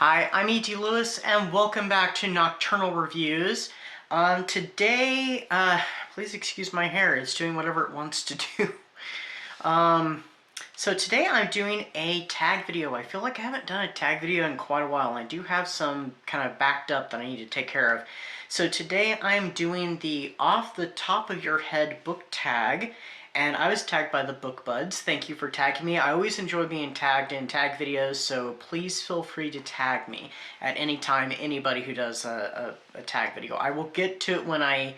Hi, I'm E.T. Lewis, and welcome back to Nocturnal Reviews. Today, please excuse my hair, it's doing whatever it wants to do. So today I'm doing a tag video. I feel like I haven't done a tag video in quite a while, and I do have some kind of backed up that I need to take care of. So today I'm doing the off the top of your head book tag, and I was tagged by the Book Buds. Thank you for tagging me. I always enjoy being tagged in tag videos, so please feel free to tag me at any time, anybody who does a tag video. I will get to it when I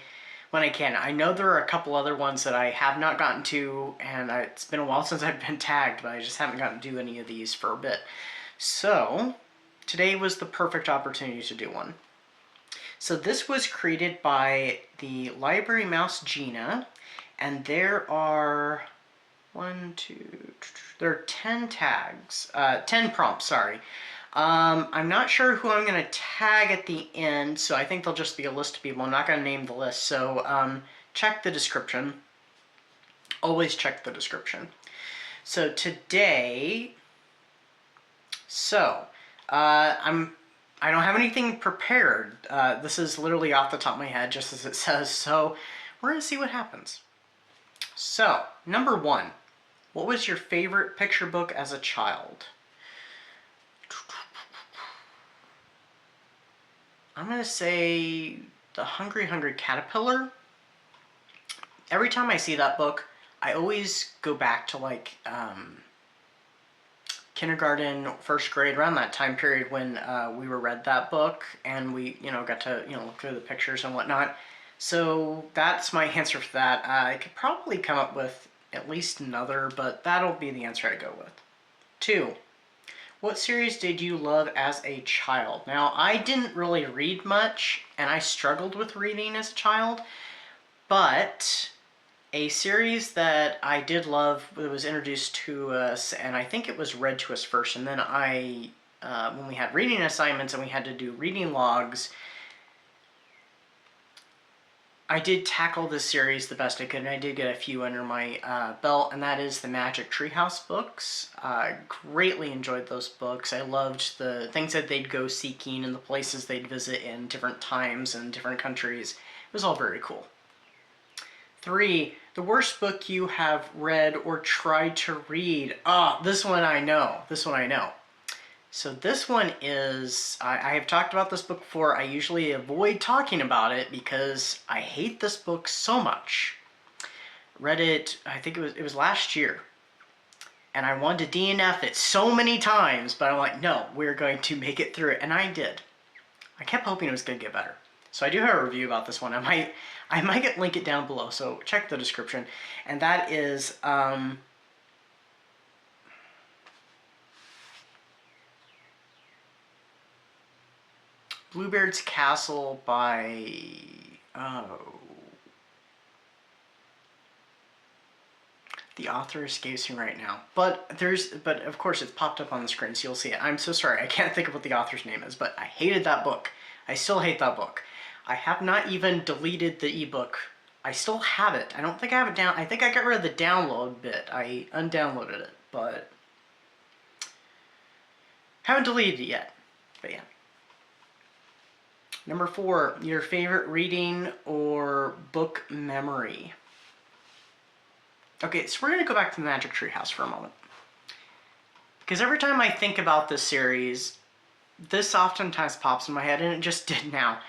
can. I know there are a couple other ones that I have not gotten to, and it's been a while since I've been tagged, but I just haven't gotten to do any of these for a bit. So today was the perfect opportunity to do one. So this was created by the library mouse Gina, and there are there are 10 tags, 10 prompts, sorry. I'm not sure who I'm going to tag at the end, so I think there'll just be a list of people. I'm not going to name the list, so check the description. Always check the description. So today, I don't have anything prepared. This is literally off the top of my head, just as it says, so we're going to see what happens. So, number 1, what was your favorite picture book as a child? I'm going to say The Hungry Hungry Caterpillar. Every time I see that book, I always go back to like kindergarten, first grade, around that time period when we were read that book, and we got to look through the pictures and whatnot. So that's my answer for that. I could probably come up with at least another, but that'll be the answer I go with. 2. What series did you love as a child? Now, I didn't really read much, and I struggled with reading as a child, but a series that I did love was introduced to us, and I think it was read to us first, and then when we had reading assignments and we had to do reading logs, I did tackle this series the best I could, and I did get a few under my belt, and that is the Magic Treehouse books. I greatly enjoyed those books. I loved the things that they'd go seeking and the places they'd visit in different times and different countries. It was all very cool. 3, the worst book you have read or tried to read. This one I know. So this one is, I have talked about this book before. I usually avoid talking about it because I hate this book so much. Read it, I think it was last year. And I wanted to DNF it so many times, but I'm like, no, we're going to make it through it. And I did. I kept hoping it was going to get better. So I do have a review about this one. I might link it down below, so check the description. And that is, Bluebeard's Castle by, the author escapes me right now. But of course it's popped up on the screen, so you'll see it. I'm so sorry, I can't think of what the author's name is, but I hated that book. I still hate that book. I have not even deleted the ebook. I still have it. I don't think I have it down. I think I got rid of the download bit. I undownloaded it, but haven't deleted it yet. But yeah. Number 4, your favorite reading or book memory. Okay, so we're going to go back to the Magic Treehouse for a moment. Because every time I think about this series, this oftentimes pops in my head, and it just did now.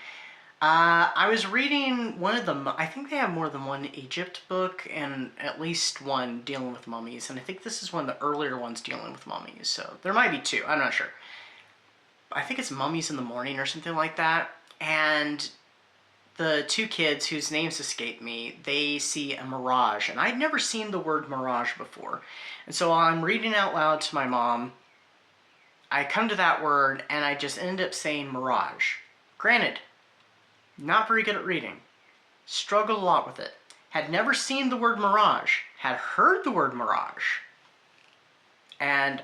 I was reading one of them. I think they have more than one Egypt book, and at least one dealing with mummies, and I think this is one of the earlier ones dealing with mummies, so there might be 2, I'm not sure. I think it's Mummies in the Morning or something like that. And the 2 kids whose names escape me, they see a mirage, and I'd never seen the word mirage before. And so I'm reading out loud to my mom. I come to that word, and I just end up saying mirage. Granted, not very good at reading. Struggled a lot with it. Had never seen the word mirage. Had heard the word mirage. And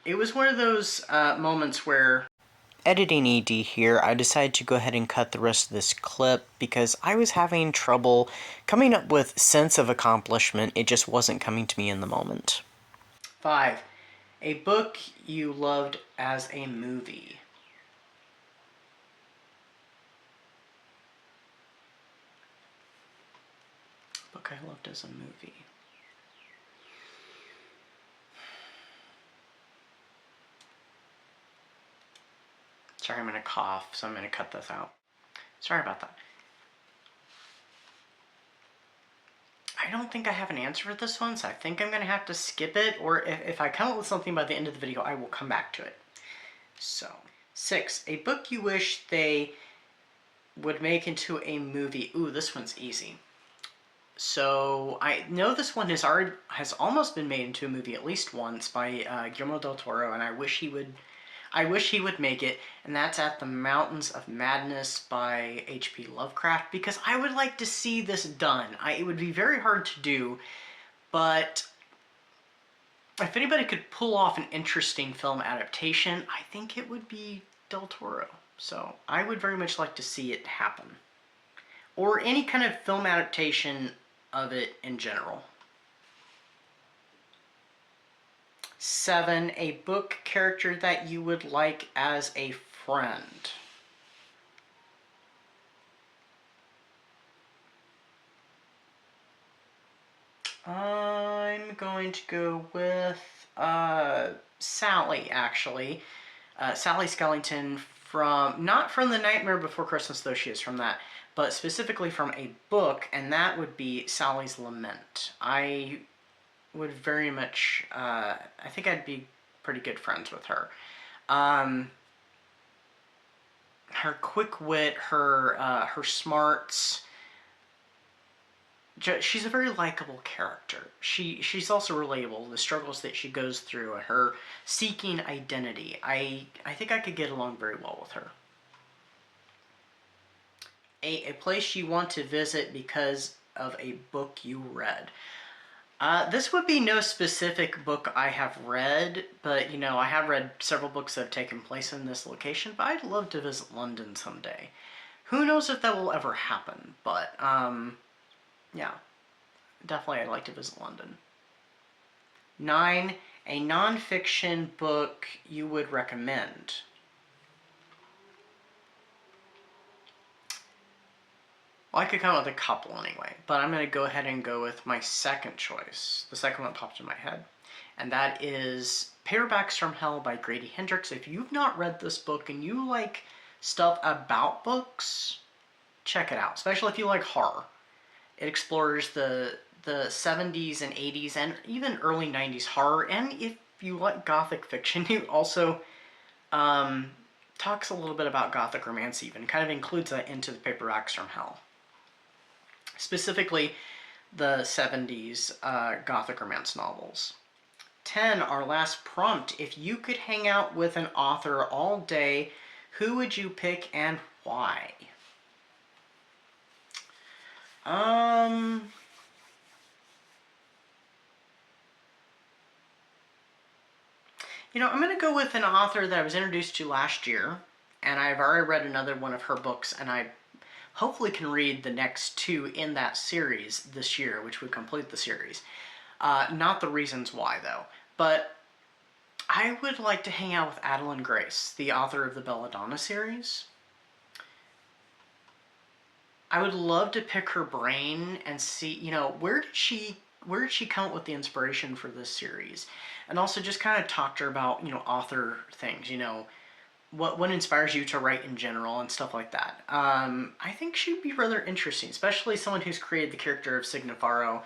it was one of those moments where, editing ED here, I decided to go ahead and cut the rest of this clip because I was having trouble coming up with sense of accomplishment. It just wasn't coming to me in the moment. 5. A book you loved as a movie. book I loved as a movie. Sorry, I'm going to cough, so I'm going to cut this out. Sorry about that. I don't think I have an answer for this one, so I think I'm going to have to skip it, or if I come up with something by the end of the video, I will come back to it. So, 6. A book you wish they would make into a movie. Ooh, this one's easy. So, I know this one has almost been made into a movie at least once by Guillermo del Toro, and I wish he would make it, and that's At the Mountains of Madness by H.P. Lovecraft, because I would like to see this done. It would be very hard to do, but if anybody could pull off an interesting film adaptation, I think it would be del Toro. So I would very much like to see it happen. Or any kind of film adaptation of it in general. 7. A book character that you would like as a friend. I'm going to go with Sally, actually. Sally Skellington not from The Nightmare Before Christmas, though she is from that, but specifically from a book, and that would be Sally's Lament. I would very much, I think I'd be pretty good friends with her. Her quick wit, her smarts. She's a very likable character. She's also relatable. The struggles that she goes through, and her seeking identity. I think I could get along very well with her. 8. A place you want to visit because of a book you read. This would be no specific book I have read, but, you know, I have read several books that have taken place in this location, but I'd love to visit London someday. Who knows if that will ever happen, but, yeah, definitely I'd like to visit London. 9. A nonfiction book you would recommend. Well, I could come up with a couple anyway, but I'm going to go ahead and go with my second choice. The second one popped in my head, and that is Paperbacks from Hell by Grady Hendrix. If you've not read this book and you like stuff about books, check it out, especially if you like horror. It explores the 70s and 80s and even early 90s horror, and if you like gothic fiction, it also talks a little bit about gothic romance even, kind of includes that into the Paperbacks from Hell. Specifically, the 70s gothic romance novels. 10, our last prompt. If you could hang out with an author all day, who would you pick and why? You know, I'm going to go with an author that I was introduced to last year, and I've already read another one of her books, and I hopefully can read the next 2 in that series this year, which would complete the series. Not The Reasons Why, though. But I would like to hang out with Adeline Grace, the author of the Belladonna series. I would love to pick her brain and see, you know, where did she come up with the inspiration for this series? And also just kind of talk to her about, you know, author things, you know, what inspires you to write in general and stuff like that. I think she'd be rather interesting, especially someone who's created the character of Signifaro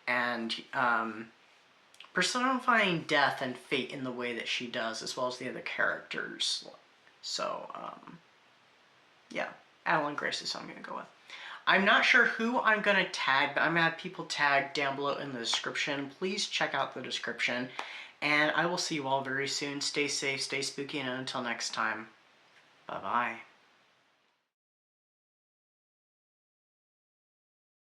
and personifying death and fate in the way that she does, as well as the other characters. So, yeah, Adeline Grace is who I'm going to go with. I'm not sure who I'm going to tag, but I'm going to have people tagged down below in the description. Please check out the description. And I will see you all very soon. Stay safe, stay spooky, and until next time, bye-bye.